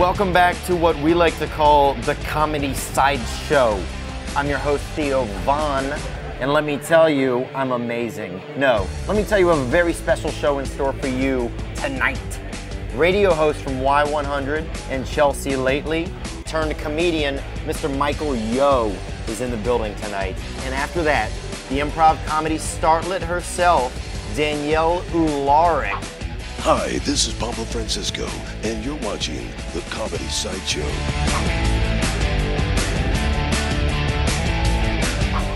Welcome back to what we like to call the Comedy Sideshow. I'm your host, Theo Vaughn, and let me tell you, I'm amazing. No, let me tell you, we have a very special show in store for you tonight. Radio host from Y100 and Chelsea lately, turned comedian, Mr. Michael Yo is in the building tonight. And after that, the improv comedy starlet herself, Danielle Uhlarik. Hi, this is Pablo Francisco, and you're watching the Comedy Sideshow.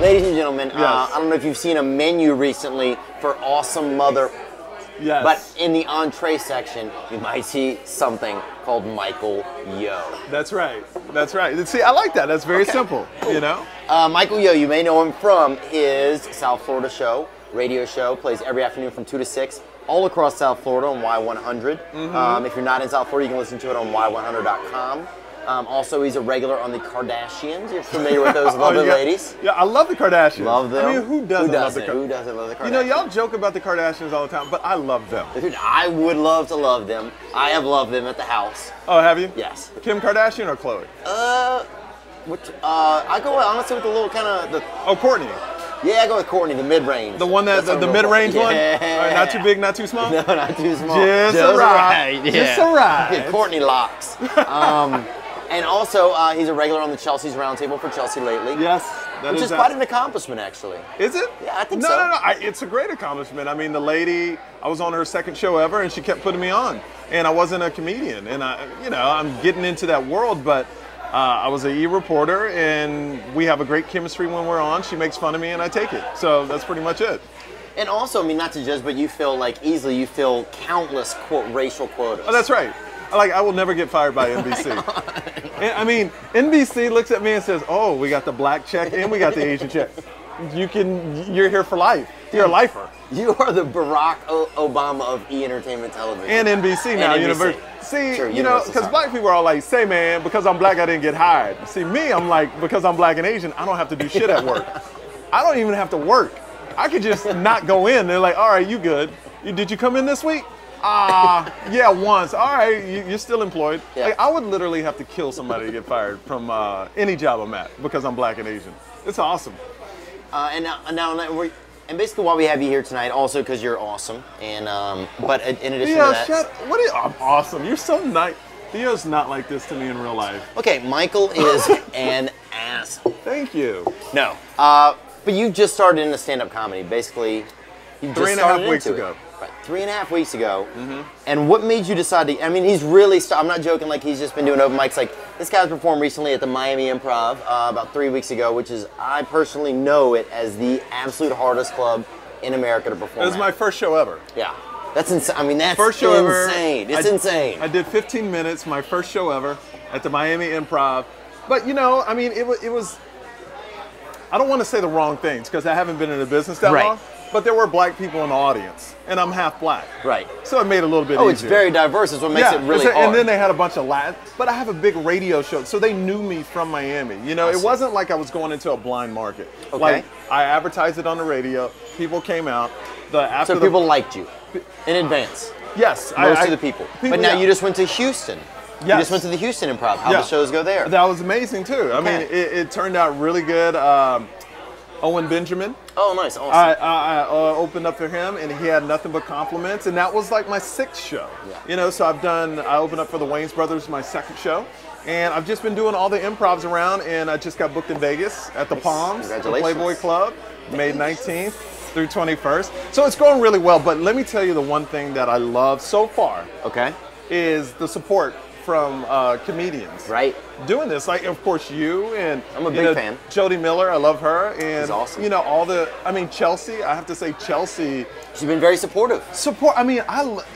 Ladies and gentlemen, Yes. I don't know if you've seen a menu recently for Awesome Mother, Yes. but in the entree section, you might see something called Michael Yo. That's right. That's right. See, I like that. That's very simple, you know? Michael Yo, you may know him from his South Florida show, radio show, plays every afternoon from 2 to 6, all across South Florida on Y100. If you're not in South Florida, you can listen to it on y100.com. Also, he's a regular on the Kardashians. You're familiar with those lovely ladies? Yeah, I love the Kardashians. Love them. I mean, who doesn't love the Kardashians? Who doesn't love the Kardashians? You know, y'all joke about the Kardashians all the time, but I love them. Dude, I would love to love them. I have loved them at the house. Oh, have you? Yes. Kim Kardashian or Khloe? I go honestly with the little kind of Oh, Kourtney. Yeah, I go with Courtney, the mid-range. The one that, That's the a real mid-range one. one? Yeah. All right, not too big, not too small? No, not too small. Just right. Yeah. Just right. Yeah, Courtney locks. And also, he's a regular on the Chelsea's Roundtable for Chelsea lately. Yes. Which is quite an accomplishment, actually. Is it? Yeah, I think no, so. No, it's a great accomplishment. I mean, the lady, I was on her second show ever, and she kept putting me on. And I wasn't a comedian. And, I'm getting into that world, but I was a reporter, and we have a great chemistry when we're on. She makes fun of me, and I take it. So that's pretty much it. And also, I mean, not to judge, but you feel like easily you fill countless racial quotas. Oh, that's right. I will never get fired by NBC. I mean, NBC looks at me and says, "Oh, we got the black check and we got the Asian check. You're here for life. You're a lifer." You are the Barack Obama of E-entertainment television. And NBC now, NBC. See, Sure, because black people are all like, "Say, man, because I'm black, I didn't get hired." See, me, I'm like, because I'm black and Asian, I don't have to do shit at work. I don't even have to work. I could just not go in. They're like, "All right, you good? Did you come in this week?" Yeah, once. All right, you're still employed. Yeah. I would literally have to kill somebody to get fired from any job I'm at because I'm black and Asian. It's awesome. And basically why we have you here tonight, also because you're awesome. And but in addition to that, I'm awesome. You're so nice. Theo's not like this to me in real life. Okay, Michael is an ass. Thank you. No, but you just started into stand-up comedy. Basically, you just 3.5 weeks ago. Right, 3.5 weeks ago. And what made you decide to? I mean, he's really. I'm not joking. Like he's just been doing open mics. Like this guy's performed recently at the Miami Improv about 3 weeks ago, which is I personally know it as the absolute hardest club in America to perform. It was my first show ever. Yeah, that's insane. I mean, that's First show insane. ever. It's insane. I did 15 minutes, my first show ever at the Miami Improv. But I mean, it was. I don't want to say the wrong things because I haven't been in the business that long. But there were black people in the audience, and I'm half black. Right. So it made it a little bit easier. Oh, it's very diverse. That's what makes it really hard. And then they had a bunch of Latin. But I have a big radio show, so they knew me from Miami. It wasn't like I was going into a blind market. Okay. Like, I advertised it on the radio. People came out. So people liked you in advance. Yes. Most of the people. But now you just went to Houston. Yes. You just went to the Houston Improv. How the shows go there? That was amazing, too. I mean, it turned out really good. Owen Benjamin. Oh, nice. Awesome. I opened up for him, and he had nothing but compliments, and that was like my 6th show. Yeah. So I opened up for the Wayans Brothers, my 2nd show, and I've just been doing all the improvs around, and I just got booked in Vegas at the Palms, the Playboy Club, May 19th through 21st. So it's going really well, but let me tell you the one thing that I love so far is the support from comedians. Right. Doing this, like of course you and I'm a big fan. Jody Miller, I love her, and she's awesome. Chelsea. I have to say Chelsea. She's been very supportive.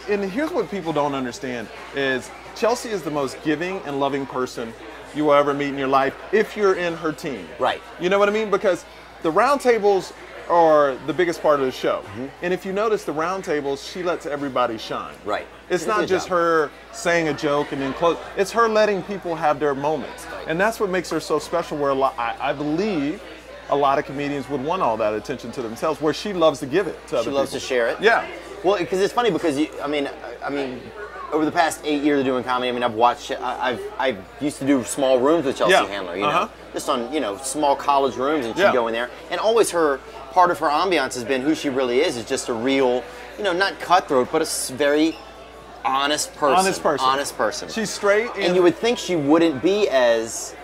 And here's what people don't understand is Chelsea is the most giving and loving person you will ever meet in your life if you're in her team. Right. You know what I mean? Because the roundtables are the biggest part of the show. And if you notice the roundtables, she lets everybody shine. Right. It's not just her saying a joke and then close. It's her letting people have their moments. Right. And that's what makes her so special, where I believe a lot of comedians would want all that attention to themselves, where she loves to give it to other people. She loves to share it. Yeah. Well, because it's funny because over the past 8 years of doing comedy, I mean, I've watched. I used to do small rooms with Chelsea Handler. You know, just on small college rooms, and she'd go in there, and always part of her ambiance has been who she really is just a real, not cutthroat, but a very honest person. Honest person. She's straight, and you would think she wouldn't be as,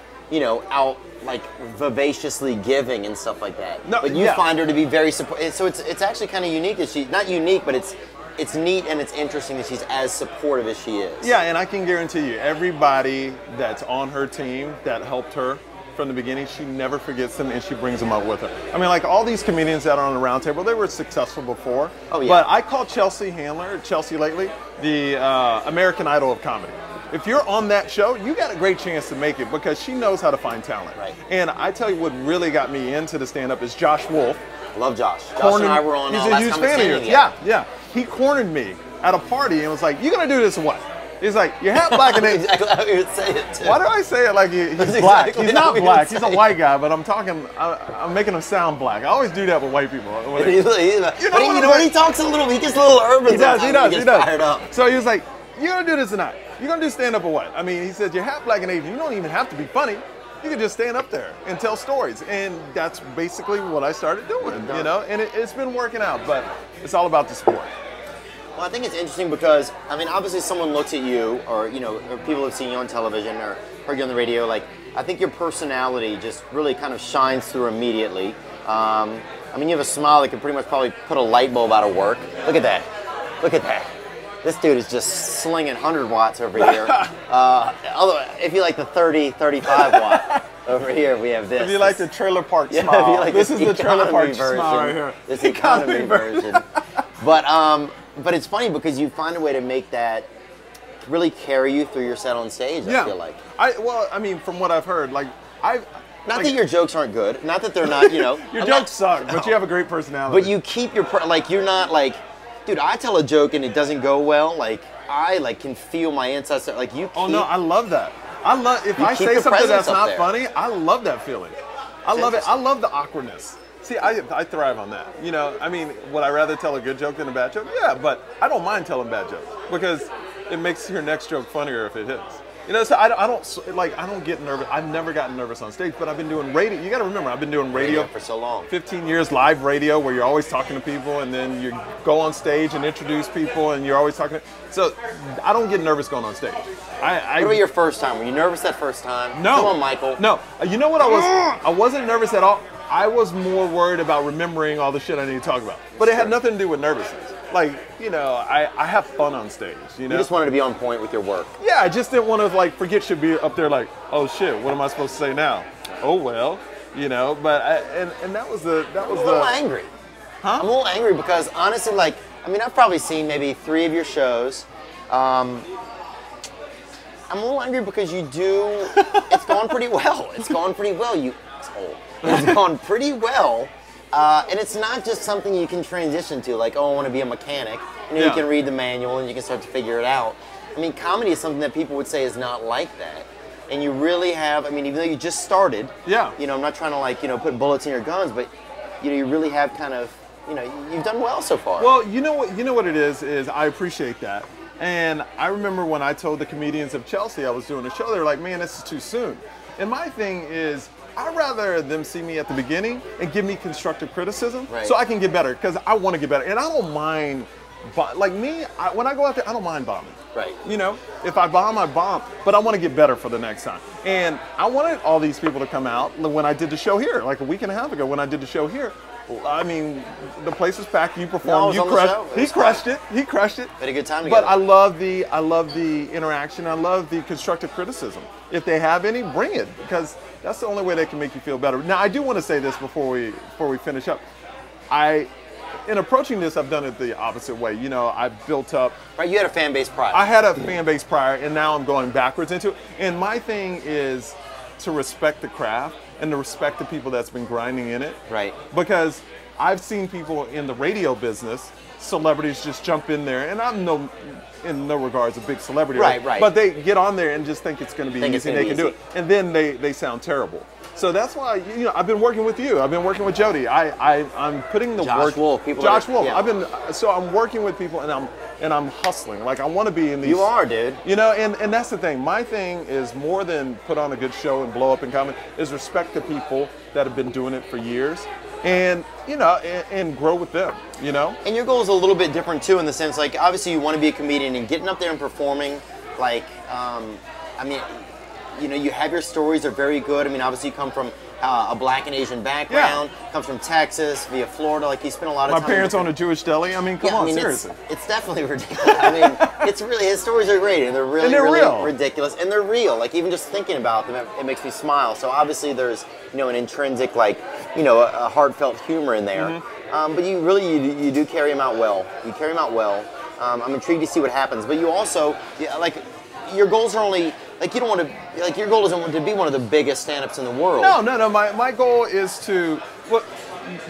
out like vivaciously giving and stuff like that. No, but you find her to be very supportive. So it's actually kind of unique that she's not unique, but it's neat and it's interesting that she's as supportive as she is. Yeah, and I can guarantee you, everybody that's on her team that helped her from the beginning, she never forgets them and she brings them up with her. I mean, like all these comedians that are on the round table, they were successful before. Oh, yeah. But I call Chelsea lately, the American Idol of comedy. If you're on that show, you got a great chance to make it because she knows how to find talent. Right. And I tell you what really got me into the stand-up is Josh Wolf. I love Josh. Josh and I were on He's a huge fan of yours. Yeah. He cornered me at a party and was like, "You gonna do this or what?" He's like, "You're half black and exactly how you would say it too. Why do I say it like he's black? He's not black. He's a white guy, but I'm making him sound black. I always do that with white people. But he talks a little. He gets a little urban. He does. He gets fired up. So he was like, "You're gonna do this tonight. You're gonna do stand up or what?" I mean, he said, "You're half black and Asian. You don't even have to be funny. You can just stand up there and tell stories." And that's basically what I started doing, and it's been working out, but it's all about the sport. Well, I think it's interesting because, I mean, obviously someone looks at you or, or people have seen you on television or heard you on the radio, like, I think your personality just really kind of shines through immediately. I mean, you have a smile that could pretty much probably put a light bulb out of work. Look at that. Look at that. This dude is just slinging 100 watts over here. Although, if you like the 30, 35 watt, over here we have this. If you like the trailer park smile, if you like this is the trailer park smile right here. This economy version. But it's funny because you find a way to make that really carry you through your set on stage, I feel like. I mean, from what I've heard, not that your jokes aren't good, not that they're not, your jokes suck, but you have a great personality. But you keep your, you're not like, dude, I tell a joke and it doesn't go well, I can feel my insides, you keep. Oh no, I love that. If I say something that's not funny, I love that feeling. I love it. I love the awkwardness. See, I thrive on that. I mean, would I rather tell a good joke than a bad joke? Yeah, but I don't mind telling bad jokes because it makes your next joke funnier if it hits. So I don't get nervous. I've never gotten nervous on stage, but I've been doing radio. You got to remember, I've been doing radio for so long. 15 years live radio where you're always talking to people and then you go on stage and introduce people and you're always talking. So I don't get nervous going on stage. What about your first time? Were you nervous that first time? No. Come on, Michael. No. You know what I was? I wasn't nervous at all. I was more worried about remembering all the shit I need to talk about. But it had nothing to do with nervousness. I have fun on stage, You just wanted to be on point with your work. Yeah, I just didn't want to, forget she'd be up there oh, shit, what am I supposed to say now? Oh, well, but and that was I'm a little angry. Huh? I'm a little angry because, honestly, I've probably seen maybe 3 of your shows. I'm a little angry because it's gone pretty well. It's gone pretty well, you asshole. It's gone pretty well. And it's not just something you can transition to, I want to be a mechanic. You can read the manual and you can start to figure it out. I mean, comedy is something that people would say is not like that. And you really have, even though you just started, I'm not trying to put bullets in your guns, but you really have kind of, you've done well so far. Well, you know what it is I appreciate that. And I remember when I told the comedians of Chelsea I was doing a show, they were like, "Man, this is too soon." And my thing is, I'd rather them see me at the beginning and give me constructive criticism so I can get better because I want to get better. And I don't mind, when I go out there, I don't mind bombing. Right. If I bomb, I bomb, but I want to get better for the next time. And I wanted all these people to come out when I did the show here, a week and a half ago when I did the show here. I mean, the place was packed. You performed. He crushed it. He crushed it. Had a good time together. But I love the interaction. I love the constructive criticism. If they have any, bring it because that's the only way they can make you feel better. Now, I do want to say this before we finish up. In approaching this, I've done it the opposite way. I built up. Right, you had a fan base prior. I had a fan base prior, and now I'm going backwards into it. And my thing is to respect the craft and to respect the people that's been grinding in it. Right. Because I've seen people in the radio business, celebrities just jump in there, and I'm in no regards a big celebrity. Right. But they get on there and just think it's going to be easy and they can do it. And then they sound terrible. So that's why, I've been working with you. I've been working with Jody. I'm putting the Josh work. Wolf. Josh Wolf. Yeah. I'm working with people and and I'm hustling. Like I want to be in these. You are, dude. You know, and that's the thing. My thing is more than put on a good show and blow up in comedy, is respect the people that have been doing it for years, and you know, and grow with them. You know. And your goal is a little bit different too, in the sense, like, obviously you want to be a comedian and getting up there and performing. Like, I mean, you know, you have your stories are very good. I mean, obviously you come from a black and Asian background, comes from Texas, via Florida. Like, you spent a lot of time. My parents own a Jewish deli. I mean, come on, seriously. It's definitely ridiculous. I mean, it's really, his stories are great, and they're really, really ridiculous, and they're real. Like, even just thinking about them, it makes me smile. So obviously there's, you know, an intrinsic, like, you know, a heartfelt humor in there. But you really, you do carry them out well. You carry them out well. I'm intrigued to see what happens. But you also, like, your goals are only, like, you don't want to, like, your goal isn't to be one of the biggest stand-ups in the world. No. My goal is to, well,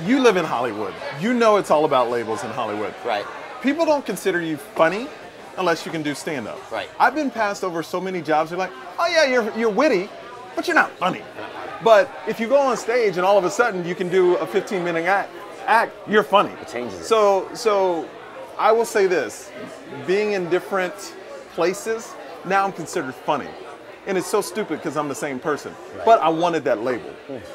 you live in Hollywood. You know it's all about labels in Hollywood. Right. People don't consider you funny unless you can do stand-up. Right. I've been passed over so many jobs. They're like, oh yeah, you're witty, but you're not funny. But if you go on stage and all of a sudden you can do a 15-minute act, you're funny. It changes it. So I will say this, being in different places, now I'm considered funny. And it's so stupid because I'm the same person. Right. But I wanted that label.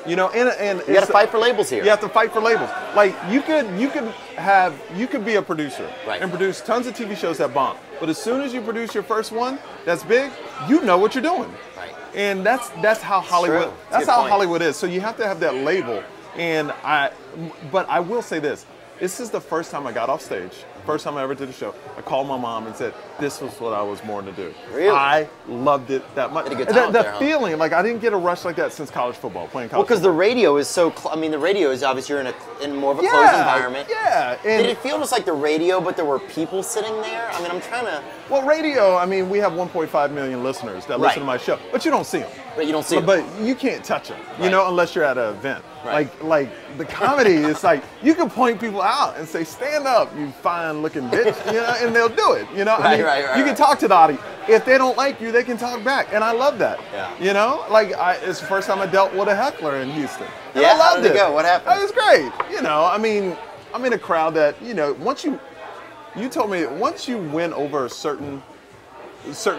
You know, and you got to fight for labels here. You have to fight for labels. Like you could be a producer and produce tons of TV shows that bomb. But as soon as you produce your first one that's big, you know what you're doing. Right. And that's how Hollywood Hollywood is. So you have to have that label. But I will say this. This is the first time I got off stage. First time I ever did a show. I called my mom and said, this was what I was born to do. Really? I loved it that much. The feeling, like I didn't get a rush like that since college football, playing college football. Well, because the radio is so, I mean, the radio is obviously you're in more of a closed environment. Yeah. Did it feel just like the radio, but there were people sitting there? I mean, I'm trying to... Well, radio, I mean, we have 1.5 million listeners that listen to my show, but you don't see them. But you don't see them. But you can't touch them, you know, unless you're at an event. Right. Like the comedy is like, you can point people out and say, stand up, you fine looking bitch, you know, and they'll do it, you know? You can talk to the audience. If they don't like you, they can talk back, and I love that. Yeah. You know, like it's the first time I dealt with a heckler in Houston. And I loved how did it go? What happened? It was great. You know, I mean, I'm in a crowd that, you know, once you told me, once you win over certain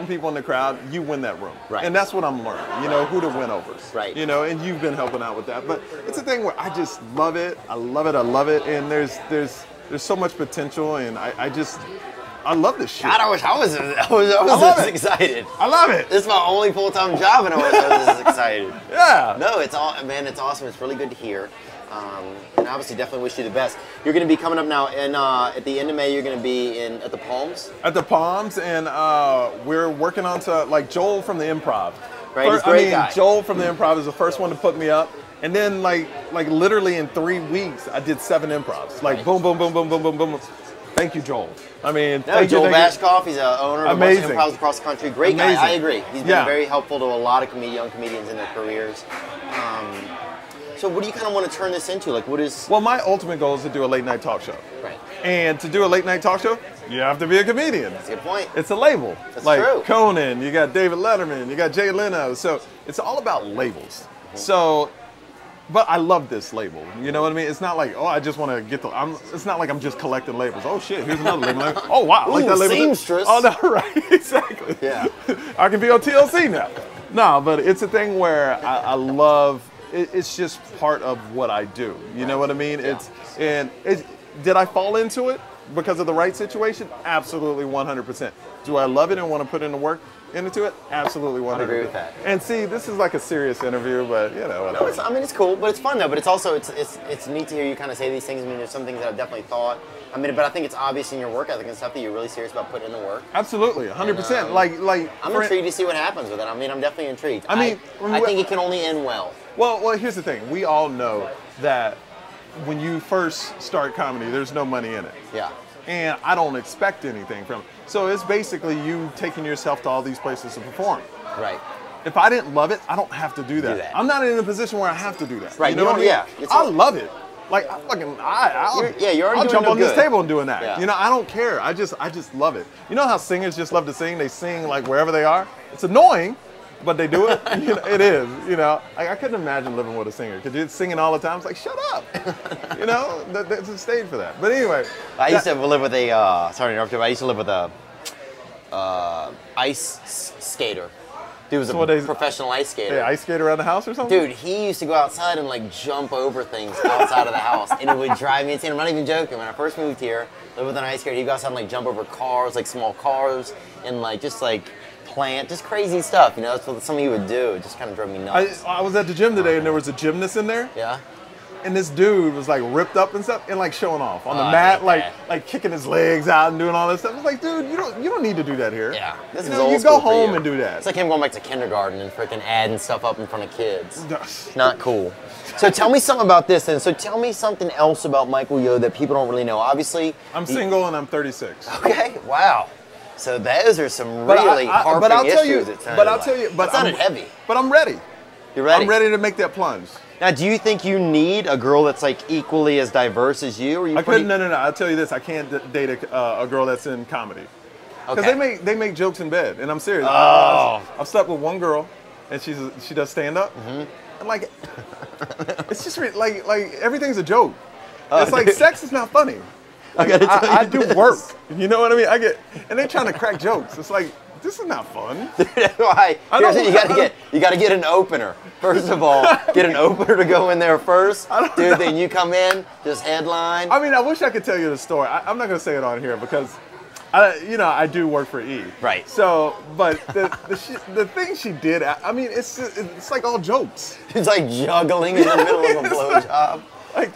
people in the crowd, you win that room. Right. And that's what I'm learning, you know, who to win over. Right. You know, and you've been helping out with that. But it's a thing where I just love it. I love it. I love it. And there's so much potential, and I love this shit. God, I wish I was this excited. I love it. This is my only full-time job, and I was this excited. Yeah. No, it's awesome. It's really good to hear. And obviously, definitely wish you the best. You're going to be coming up now, and at the end of May, you're going to be at the Palms. At the Palms, and we're working on to like Joel from the Improv. Right, he's a great guy. Joel from the Improv is the first one to put me up, and then like literally in 3 weeks, I did 7 improvs. Like boom, boom, boom, boom, boom, boom, boom. Thank you, Joel. I mean, Joel Bashkoff, he's an owner of a bunch of improvs across the country. Great guy. I agree. He's been very helpful to a lot of young comedians in their careers. So what do you kind of want to turn this into? Like, what is... Well, my ultimate goal is to do a late night talk show. Right. And to do a late night talk show, you have to be a comedian. That's a good point. It's a label. That's like true. Conan, you got David Letterman, you got Jay Leno. So it's all about labels. So, but I love this label. You know what I mean? It's not like, oh, I just want to get the... it's not like I'm just collecting labels. Oh, shit, here's another label. Oh, wow, I like that label. Seamstress. Oh, no, right, exactly. Yeah. I can be on TLC now. No, but it's a thing where I love... It's just part of what I do. You know what I mean? Yeah. Did I fall into it because of the right situation? Absolutely 100%. Do I love it and want to put in the work into it? Absolutely 100%. I agree with that. And see, this is like a serious interview, but you know. No, I mean, it's cool, but it's fun though. But it's also it's neat to hear you kind of say these things. I mean, there's some things that I've definitely thought. I mean, but I think it's obvious in your work ethic and stuff that you're really serious about putting in the work. Absolutely, 100%. And, I'm intrigued to see what happens with it. I mean, I'm definitely intrigued. I think it can only end well. Well, here's the thing. We all know that when you first start comedy, there's no money in it. Yeah. And I don't expect anything from it. So it's basically you taking yourself to all these places to perform. Right. If I didn't love it, I don't have to do that. I'm not in a position where I have to do that. Right. You know what I mean? Yeah. I love it. Like I'll jump on this table and do an act. Yeah. You know, I don't care. I just love it. You know how singers just love to sing? They sing like wherever they are. It's annoying, but they do it. You know, it is. You know, I couldn't imagine living with a singer because you're singing all the time. It's like, shut up. You know, there's a stage for that. But anyway, I used to live with a. Sorry to interrupt you. But I used to live with a ice skater. Dude was a professional ice skater. Yeah, ice skate around the house or something? Dude, he used to go outside and like jump over things outside of the house, and it would drive me insane. I'm not even joking. When I first moved here, lived with an ice skater, he'd go outside and like jump over cars, like small cars, and like just like plant, just crazy stuff. You know, that's what something he would do. It just kind of drove me nuts. I was at the gym today, and there was a gymnast in there. Yeah. And this dude was like ripped up and stuff, and like showing off on the mat, like kicking his legs out and doing all this stuff. I was like, dude, you don't need to do that here. Yeah, this you is know, old you school go home for you. and do that. It's like him going back to kindergarten and freaking adding stuff up in front of kids. Not cool. So tell me something about this, and so tell me something else about Michael Yo that people don't really know. Obviously, I'm single and I'm 36. Okay, wow. So those are some really harping issues. But I'll tell you, that sounded heavy. But I'm ready. You're ready. I'm ready to make that plunge. Now, do you think you need a girl that's like equally as diverse as you? Or you couldn't. No. I'll tell you this. I can't date a girl that's in comedy. Because they make jokes in bed, and I'm serious. Oh. I've slept with one girl, and she does stand up, and like, it's just like everything's a joke. It's like sex is not funny. Like, I do work. You know what I mean? And they're trying to crack jokes. It's like, this is not fun. Why? Here's what you gotta get. You gotta get an opener. First of all, get an opener to go in there first. Dude, then you come in, just headline. I mean, I wish I could tell you the story. I'm not gonna say it on here because, I do work for E. Right. So, but the thing she did, I mean, it's like all jokes. It's like juggling in the middle of a blowjob. Like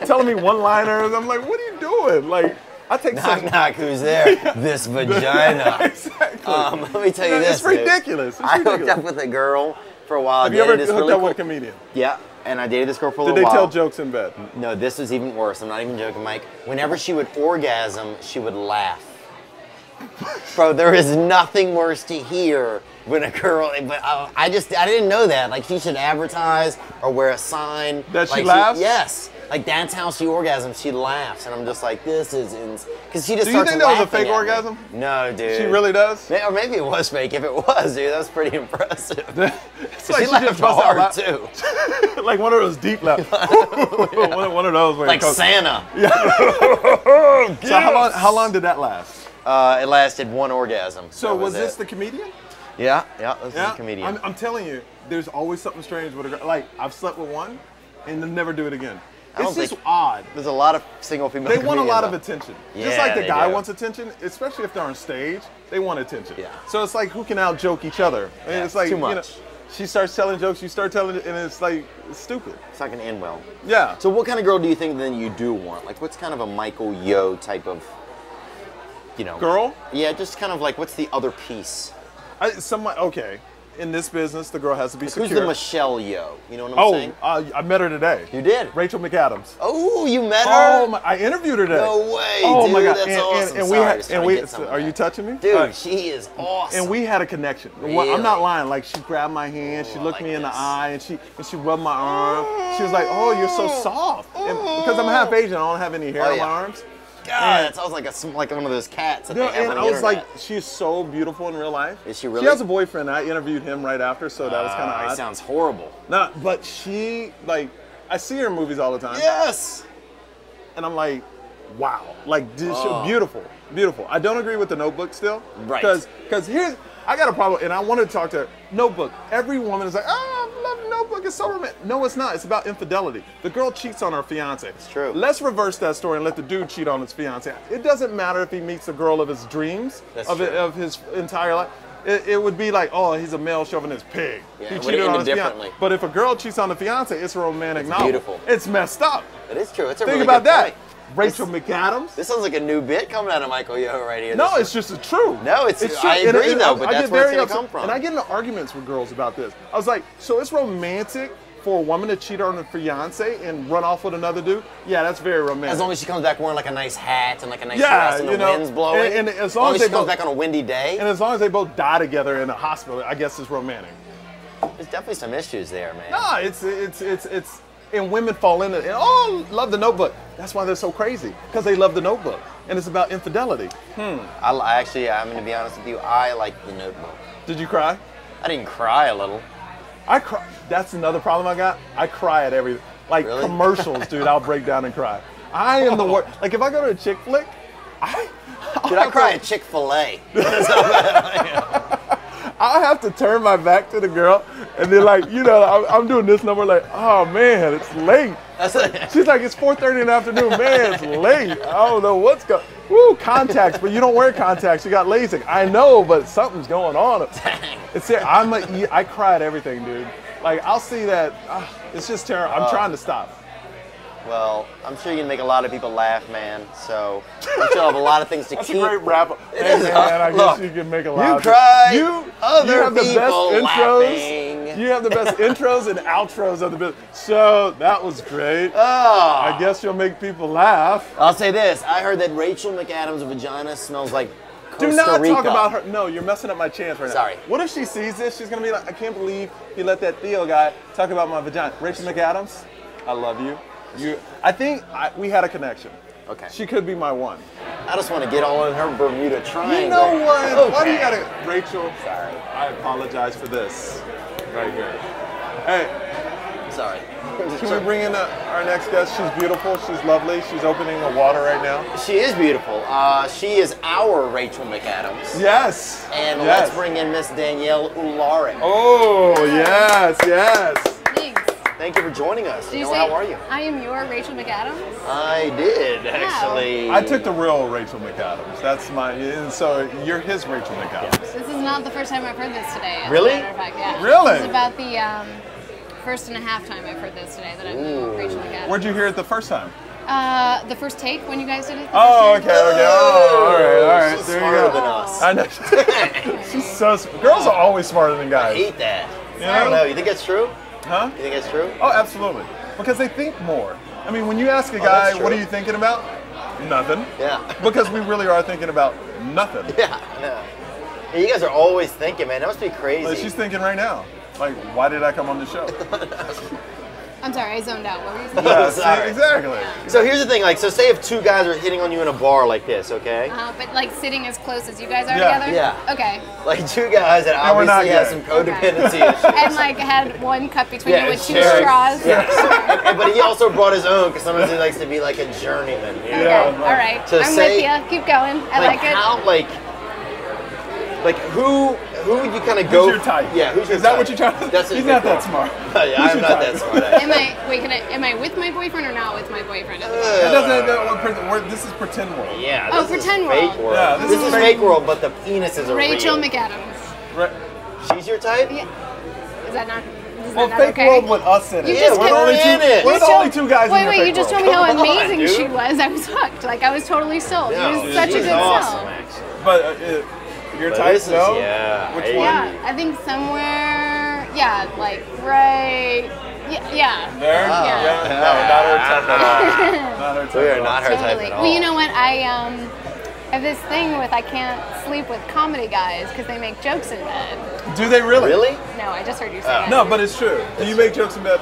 telling me one-liners. I'm like, what are you doing? Like, I take knock, who's there? This vagina. Exactly. Let me tell you this. It's ridiculous. I hooked up with a girl for a while. Have you ever hooked up with a comedian? Yeah, and I dated this girl for a little while. Did they tell jokes in bed? No, this is even worse. I'm not even joking, Mike. Whenever she would orgasm, she would laugh. Bro, there is nothing worse to hear when a girl. But I didn't know that. Like, she should advertise or wear a sign. That she laughs? Yes. Like, that's how she orgasms. She laughs, and I'm just like, this is because she just. Do you starts think that was a laughing fake orgasm? No, dude. She really does? Or maybe it was fake. If it was, dude, that was pretty impressive. It's like she laughed hard too. Like one of those deep laughs. one of those. Where like Santa. Yeah. So how long did that last? It lasted one orgasm. So was this the comedian? Yeah, this is the comedian. I'm telling you, there's always something strange with a girl. Like, I've slept with one, and they'll never do it again. It's just odd. There's a lot of single female They want a lot though. of attention. Yeah, just like the guy do. wants attention, especially if they're on stage, they want attention. Yeah. So it's like, who can out-joke each other? And Yeah, it's like, too much. You know, she starts telling jokes, you start telling it, and it's like, it's stupid. It's not gonna end well. Yeah. So what kind of girl do you think then you do want? Like, what's kind of a Michael Yo type of, Girl? Yeah, just kind of like, what's the other piece? Okay. In this business, the girl has to be secure. Who's the Michelle Yo? You know what I'm saying? I met her today. You did? Rachel McAdams. Oh, you met her? Oh, I interviewed her today. No way, oh, dude. my God. That's awesome. Are you touching me? Dude, she is awesome. And we had a connection. Really? I'm not lying. Like, she grabbed my hand, she looked me in the eye, and she rubbed my arm. She was like, "Oh, you're so soft." And because I'm half Asian, I don't have any hair on my arms. God, that sounds like one of those cats that they have on the I was internet. like, she's so beautiful in real life. Is she really? She has a boyfriend. I interviewed him right after, so that was kind of odd. It sounds horrible. No, but she, like, I see her in movies all the time. Yes. And I'm like, wow. Like, beautiful. Beautiful. I don't agree with the Notebook still. Right. Because I got a problem, and I wanted to talk to her. Notebook. Every woman is like, oh, I love Notebook. It's so romantic. No, it's not. It's about infidelity. The girl cheats on her fiance. It's true. Let's reverse that story and let the dude cheat on his fiance. It doesn't matter if he meets the girl of his dreams, of his entire life. It would be like, oh, he's a male chauvinist pig. Yeah, he cheated on his differently. fiance. But if a girl cheats on the fiance, it's a romantic novel. Beautiful. It's messed up. It is true. It's a Think really about good that. point. Rachel McAdams. This sounds like a new bit coming out of Michael Yo right here. No, it's just true. No, it's true. I agree And though, but that's where it's going to come from. And I get into arguments with girls about this. I was like, so it's romantic for a woman to cheat on her fiance and run off with another dude? Yeah, that's very romantic. As long as she comes back wearing like a nice hat and like a nice dress and the wind's blowing. And as long as she comes back on a windy day. And as long as they both die together in a hospital, I guess it's romantic. There's definitely some issues there, man. No, it's and women fall into it. And, oh, love the Notebook. That's why they're so crazy, because they love the Notebook. And it's about infidelity. I'm going to be honest with you, I like the Notebook. Did you cry? I didn't cry a little. I cry. That's another problem I got. I cry at every Really? commercials, dude. I'll break down and cry. I am the worst. Like if I go to a chick flick, Dude, I cry at Chick-fil-A. I'll have to turn my back to the girl, and then like I'm doing this number like, oh man, it's late. She's like, it's 4:30 in the afternoon, man, it's late. I don't know what's going. Woo, contacts, but you don't wear contacts. You got LASIK. I know, but something's going on. Dang. It's I cry at everything, dude. Like I'll see that. It's just terrible. I'm trying to stop. Well, I'm sure you can make a lot of people laugh, man. So you still have a lot of things to That's keep. a great wrap up. It Hey, is. man, I Look, guess you can make a lot. You cry. You Other have the best people intros. laughing. You have the best intros and outros of the business. So that was great. Oh. I guess you'll make people laugh. I'll say this. I heard that Rachel McAdams' vagina smells like Costa Do not Rica. talk about her. No, you're messing up my chance right now. Sorry. What if she sees this? She's gonna be like, I can't believe he let that Theo guy talk about my vagina. Rachel McAdams, I love you. I think we had a connection. Okay. She could be my one. I just want to get all in her Bermuda Triangle. You know what? Okay. Why do you gotta, Rachel? Sorry. I apologize for this. Right here. Hey, Sorry. can we bring in our next guest? She's beautiful. She's lovely. She's opening the water right now. She is beautiful. She is our Rachel McAdams. Yes. And yes. let's bring in Miss Danielle Uhlarik. Oh, yes, yes. Thanks. Thank you for joining us. Did you Danielle, say how are you? I am your Rachel McAdams? I did, actually. I took the real Rachel McAdams. That's my, and so you're his Rachel McAdams. This is not the first time I've heard this today. As Really? A matter of fact, yeah. Really? This is about the first and a half time I've heard this today that I'm Rachel McAdams. Where'd you hear it the first time? The first take when you guys did it? Oh, okay, okay. Oh, all right. She's There you smarter go. than us. I know. She's so girls are always smarter than I guys. hate that. Yeah? I don't know. You think that's true? Huh? You think that's true? Oh, absolutely. Because they think more. I mean, when you ask a Oh, guy, that's what are true. you thinking about? Nothing. Yeah. Because we really are thinking about nothing. Yeah. Yeah, you guys are always thinking, man. That must be crazy. Like, she's thinking right now, like, why did I come on the show? I'm sorry, I zoned out. What were you saying? Yeah, see, Sorry. exactly. So here's the thing, like, so say if two guys are hitting on you in a bar like this, okay? But like sitting as close as you guys are Yeah. together? Yeah. Okay. Like two guys that And we're not obviously have gay. some codependency issues. And like had one cup between you with two sharing. straws? Yeah. But he also brought his own because sometimes he likes to be like a journeyman. You know? Okay, Yeah, all right. So I'm say- with you. Keep going. I like it. How, like who would you kind of go? Who's your type? Yeah, who's your Is that type? what you're trying to? That's He's not that smart. Yeah, Who's I'm your not type? that smart. Am I with my boyfriend or not with my boyfriend? It doesn't. This is pretend world. Yeah. Oh, this is pretend fake world. world. Yeah, this is fake world, but the penises are Rachel real. McAdams. Right. She's your type? Yeah. Is that not? Is Well, that not fake okay? world with us in it. You just we're the only in two. it. We're You the just only two guys in your Wait, fake you just world. told me how Come on, amazing dude. she was. I was hooked. Like I was totally sold. No, She was such a she's good awesome, sell. actually. But your But type, this is- no? yeah, Which I- one? Yeah, I think somewhere. Yeah, like right. Yeah. There? Oh. Yeah. No, not her type at all. Not her type We are at all. not her type Totally. at all. Well, you know what? I have this thing with I can't sleep with comedy guys because they make jokes in bed. Do they really? Really? No, I just heard you say it. No, but it's true. Do you make jokes in bed?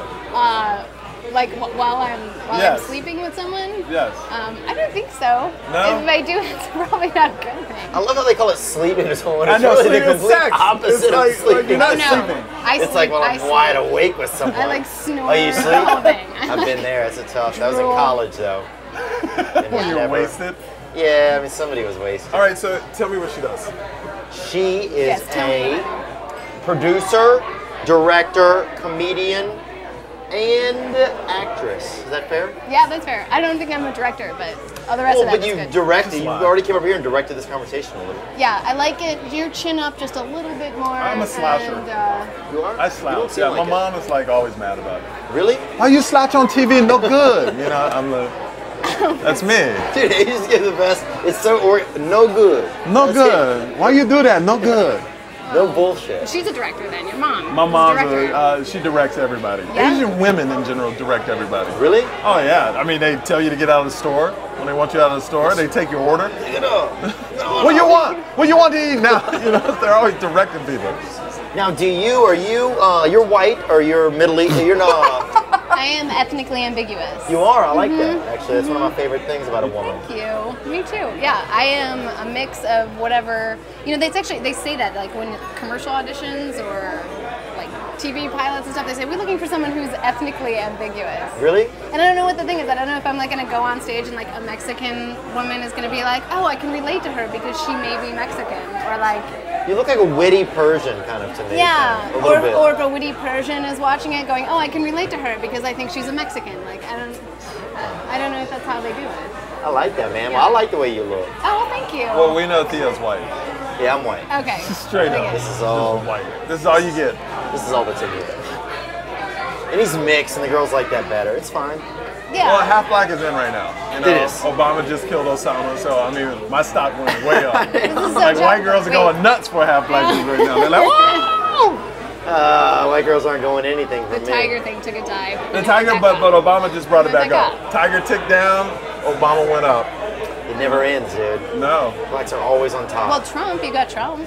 Like while I'm Yes. sleeping with someone. Yes. I don't think so. No? If I do, it's probably not a good thing. I love how they call it sleeping with someone. I It's know, really sleeping the is complete sex. opposite It's of like sleeping. you're not Oh, no. sleeping. I It's like when I I'm sleep. wide awake with someone. I like snore. Oh, you sleep? The whole thing. I've been there. It's a tough. That was in Drool. college, though. When you're Never. wasted. Yeah, I mean, somebody was wasted. All right, so tell me what she does. She is Yes, tell me a about producer, director, comedian, and actress. Is that fair? Yeah, that's fair. I don't think I'm a director, but all the rest Well, of that but is you good. directed. You Slide. already came over here and directed this conversation a little. Yeah, I like it. Your chin up just a little bit more. I'm a slasher. And, You are? I You don't slouch. seem Yeah, like my it. mom is like always mad about it. Really? Why you slouch on TV? No good. You know, I'm like, that's me. Dude, he just gives the best. It's so no good. No That's good. Why you do that? No good. it. No bullshit. she's a director then. Your mom. My is a mom's director. she directs everybody. Yeah? Asian women in general direct everybody. Really? Oh yeah. I mean, they tell you to get out of the store. When they want you out of the store, they take your order. Pick it up. What you want? What you want to eat now? You know, they're always directing people. Now, are you, you're white or you're Middle East? You're not. I am ethnically ambiguous. You are. I like that. Actually, that's one of my favorite things about a woman. Thank you. Me too. Yeah, I am a mix of whatever. You know, they say that like when commercial auditions or like TV pilots and stuff, they say we're looking for someone who's ethnically ambiguous. Really? And I don't know what the thing is. I don't know if I'm like gonna go on stage and like a Mexican woman is gonna be like, oh, I can relate to her because she may be Mexican, or like. You look like a witty Persian kind of to me. Yeah, kind of, a little bit. or if a witty Persian is watching it going, oh, I can relate to her because I think she's a Mexican. Like, I don't know if that's how they do it. I like that, man. Yeah. Well, I like the way you look. Oh, well, thank you. Well, we know Theo's white. Yeah, I'm white. Okay. Straight up. This is all. White. This is all you get. This is all that's in you. And he's mixed, and the girls like that better. It's fine. Yeah. Well, half black is in right now. You know, It is. Obama just killed Osama, so I mean, my stock went way up. This is so Like white girls are wait. going nuts for half black dudes right now. They're like, whoa! White girls aren't going anything for The me. tiger thing took a dive. The tiger, but Obama just brought it Went back back up. up. Tiger ticked down, Obama went up. It never ends, dude. No. Blacks are always on top. Well, Trump, you got Trump.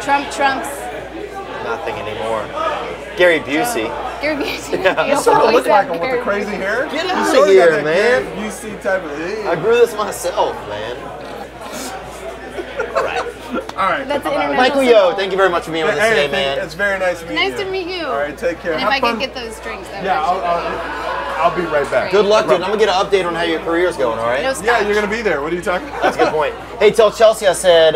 Trumps. Nothing anymore. Gary Busey. Gary Busey. Yeah. You sort of look like him with the crazy hair. Get You outta sort of here, got that man. Gary Busey type of. I grew this myself, man. All right. All right. That's an internet. Michael Yo, thank you very much for being with us Hey, today, man. it's very nice to meet you. Nice to meet you. All right, take care. And if Have I fun. could get those drinks, that Yeah, would actually be I'll be right back. Good luck, dude. I'm gonna get an update on how your career's going, all right? No scotch. Yeah, you're gonna be there. What are you talking about? That's a good point. Hey, tell Chelsea I said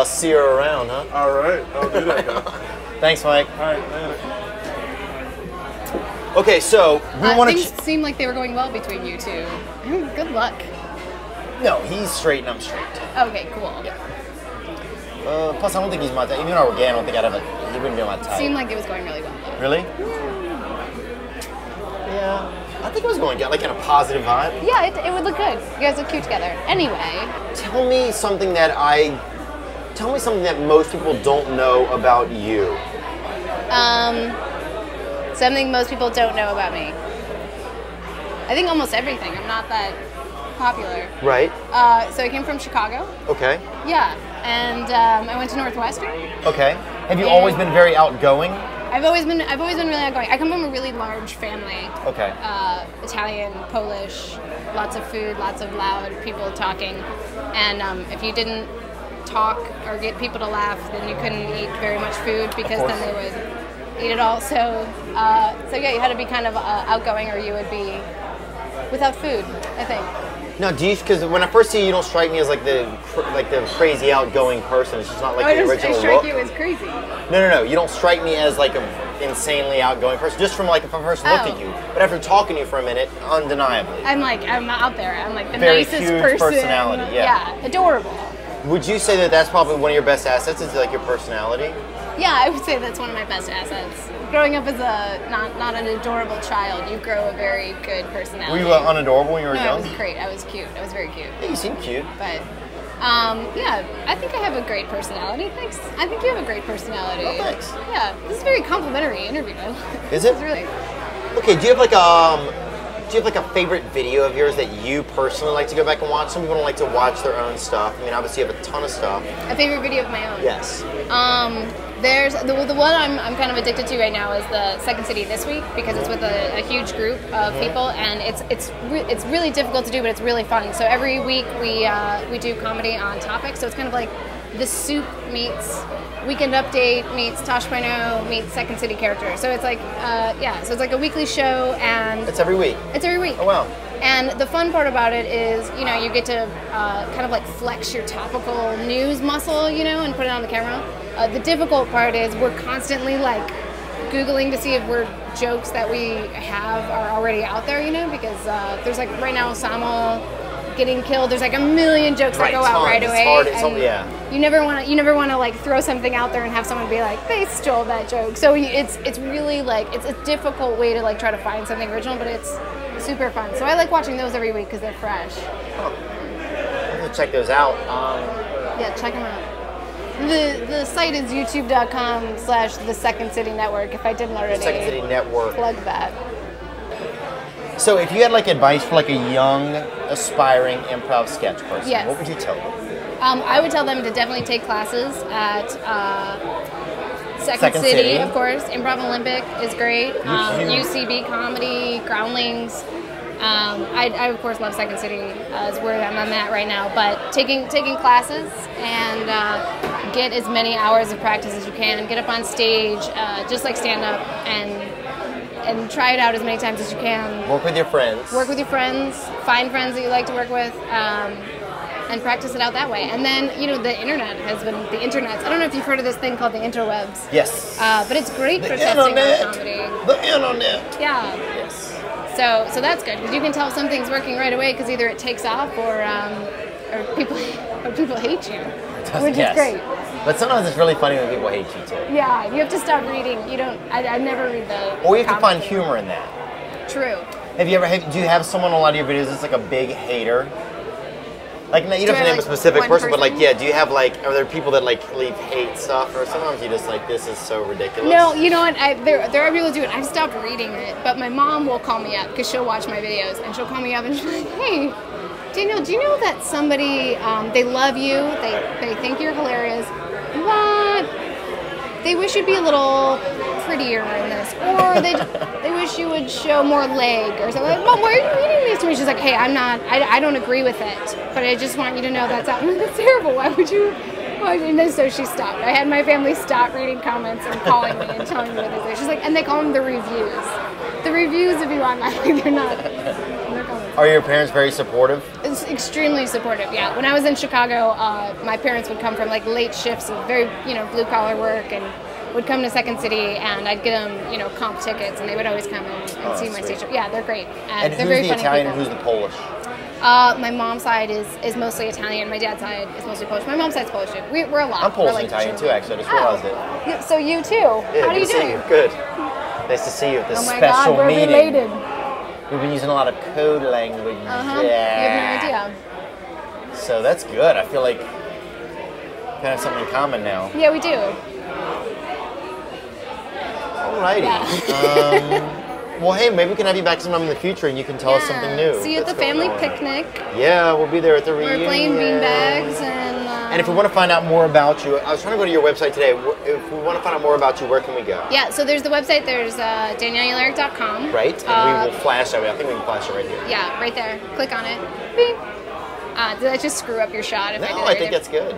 see her around, huh? All right, I'll do that. Guys. Thanks, Mike. All right, later. Okay, so we want Things to. seemed like they were going well between you two. Good luck. No, he's straight and I'm straight. Okay, cool. Plus, I don't think he's my type. Even if I were gay, I don't think I'd have a. He wouldn't be my type. Seemed like it was going really well, though. Really? Yeah. I think it was going like in a positive vibe. Yeah, it would look good. You guys look cute together. Anyway, Tell me something that most people don't know about you. something most people don't know about me. I think almost everything. I'm not that popular. Right. So I came from Chicago. Okay. Yeah, and I went to Northwestern. Okay. Have you always been very outgoing? I've always been really outgoing. I come from a really large family. Okay. Italian, Polish, lots of food, lots of loud people talking. And if you didn't talk or get people to laugh, then you couldn't eat very much food because then they would eat it all. So yeah, you had to be kind of outgoing or you would be without food, I think. No, do you? Because when I first see you, you don't strike me as like the crazy outgoing person. It's just not like the original I strike look. you as crazy. No. You don't strike me as like an insanely outgoing person. Just from like if I first look at you, but after talking to you for a minute, undeniably. I'm out there. I'm like the Very nicest huge person. personality, yeah. Adorable. Would you say that that's probably one of your best assets? Is like your personality? Yeah, I would say that's one of my best assets. Growing up as a not an adorable child, you grow a very good personality. Were you unadorable when you were No, young? I was great. I was cute. I was very cute. Yeah, you seem cute. But yeah, I think I have a great personality. Thanks. I think you have a great personality. Oh, thanks. Yeah, this is a very complimentary interview. Is it? It's really. Okay, do you have like a favorite video of yours that you personally like to go back and watch? Some people don't like to watch their own stuff. I mean, obviously you have a ton of stuff. A favorite video of my own? Yes. There's the one I'm kind of addicted to right now is the Second City This Week because it's with a huge group of people and it's really difficult to do, but it's really fun. So every week we do comedy on topics. So it's kind of like The Soup meets Weekend Update meets Tosh.0 meets Second City characters. So it's like so it's like a weekly show and It's every week. it's every week. Oh wow. And the fun part about it is, you get to kind of like flex your topical news muscle, and put it on the camera. The difficult part is we're constantly like Googling to see if jokes that we have are already out there, because there's like right now Osama getting killed. There's like a million jokes that go out right away. It's hard. Yeah. You never want to like throw something out there and have someone be like, they stole that joke. So it's really like it's a difficult way to like try to find something original, but it's super fun. So I like watching those every week because they're fresh. I'm gonna check those out. Yeah, check them out. The site is youtube.com/The Second City Network. If I didn't already Second City Network. plug that. So if you had like advice for like a young, aspiring improv sketch person, Yes. what would you tell them? I would tell them to definitely take classes at Second City, of course. Improv Olympic is great. UCB Comedy, Groundlings. I of course love Second City. Is where I'm at right now. But taking classes and get as many hours of practice as you can. Get up on stage, just like stand up, and try it out as many times as you can. Work with your friends. Work with your friends. Find friends that you like to work with. And practice it out that way. And then, you know, the internet has been, the internets. I don't know if you've heard of this thing called the interwebs. Yes. But it's great for testing out comedy. The internet. Yeah. Yes. So that's good, because you can tell something's working right away, because either it takes off or people hate you, which is great. But sometimes it's really funny when people hate you too. Yeah, you have to stop reading. You don't. I never read the. Or you have to find humor in that. True. Do you have someone on a lot of your videos that's like a big hater? Like, you don't have to name a specific person, but like, yeah, do you have like, are there people that like leave hate stuff, or sometimes you just like, this is so ridiculous? No, you know what, there are people who do it. I've stopped reading it, but my mom will call me up, because she'll watch my videos, and she'll call me up and she'll be like, hey, Danielle, do you know that somebody, they love you, they think you're hilarious, but they wish you'd be a little prettier in this, or they wish you would show more leg or something. Like, Mom, why are you reading these to me? She's like, hey, I don't agree with it, but I just want you to know that's terrible. Why would you? And then so she stopped. I had my family stop reading comments and calling me and telling me what they say. She's like, and they call them the reviews. The reviews of you online, they're not. Are your parents very supportive? It's extremely supportive, yeah. When I was in Chicago, my parents would come from like late shifts of very, blue collar work, and would come to Second City, and I'd get them, comp tickets, and they would always come and see my stage show. Yeah, they're great. And they're who's very the funny Italian people. and who's the Polish? My mom's side is mostly Italian. My dad's side is mostly Polish. My mom's side's Polish too. We're a lot. I'm Polish and like Italian too, actually. I just realized it. Yeah, so you too. Yeah, How do you do? you. Good. Nice to see you at this Oh my special God, we're meeting. related. We've been using a lot of code language. Uh-huh. Yeah. You have no idea. So that's good. I feel like we kind of have something in common now. Yeah, we do. Alrighty. Yeah. Well, hey, maybe we can have you back sometime in the future, and you can tell us something new. See you at the family picnic. Yeah, we'll be there at the reunion. We're playing beanbags and. And if we want to find out more about you, I was trying to go to your website today. If we want to find out more about you, where can we go? Yeah, so there's the website. There's DanielleUhlarik.com. Right, and we will flash that. I think we can flash it right here. Yeah, right there. Click on it. Beep. Did I just screw up your shot? I think that's good.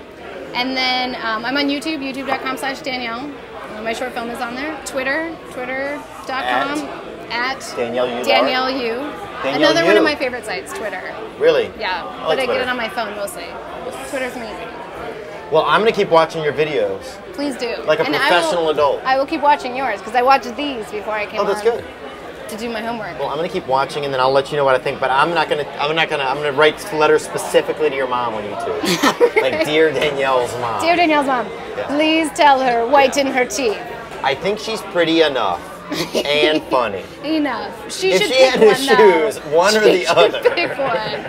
And then I'm on YouTube, youtube.com/Danielle. My short film is on there. twitter.com at Danielle Uhlarik. Danielle U. Another one of my favorite sites, Twitter. Really? Yeah, but I get it on my phone mostly. Twitter's amazing. Well, I'm going to keep watching your videos. Please do. Like a professional adult. I will keep watching yours, because I watched these before I came on. Oh, that's good. To do my homework. Well, I'm going to keep watching, and then I'll let you know what I think. But I'm going to write letters specifically to your mom on YouTube. Like, Dear Danielle's mom. Dear Danielle's mom, please tell her whiten her teeth. I think she's pretty enough and funny. Enough. If should she had to choose one or the other. Pick one.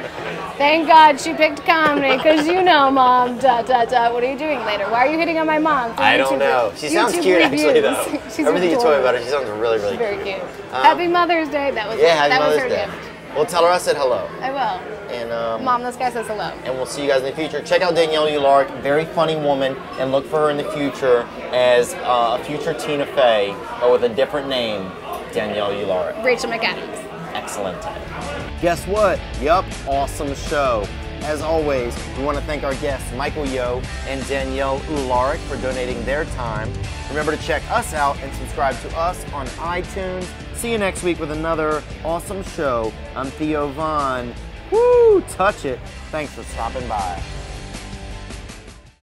Thank God she picked comedy, because Mom, ... What are you doing later? Why are you hitting on my mom? I don't know. She sounds cute, actually, though. Everything you told me about her, she sounds really, really very cute. Happy Mother's Day. That was Happy Mother's her Day. gift. Well, tell her I said hello. I will. And Mom, this guy says hello. And we'll see you guys in the future. Check out Danielle Uhlarik, very funny woman, and look for her in the future as a future Tina Fey, but with a different name, Danielle Uhlarik. Rachel McAdams. Excellent. Guess what? Yup, awesome show. As always, we want to thank our guests, Michael Yo and Danielle Uhlarik, for donating their time. Remember to check us out and subscribe to us on iTunes. See you next week with another awesome show. I'm Theo Von. Woo! Touch it. Thanks for stopping by.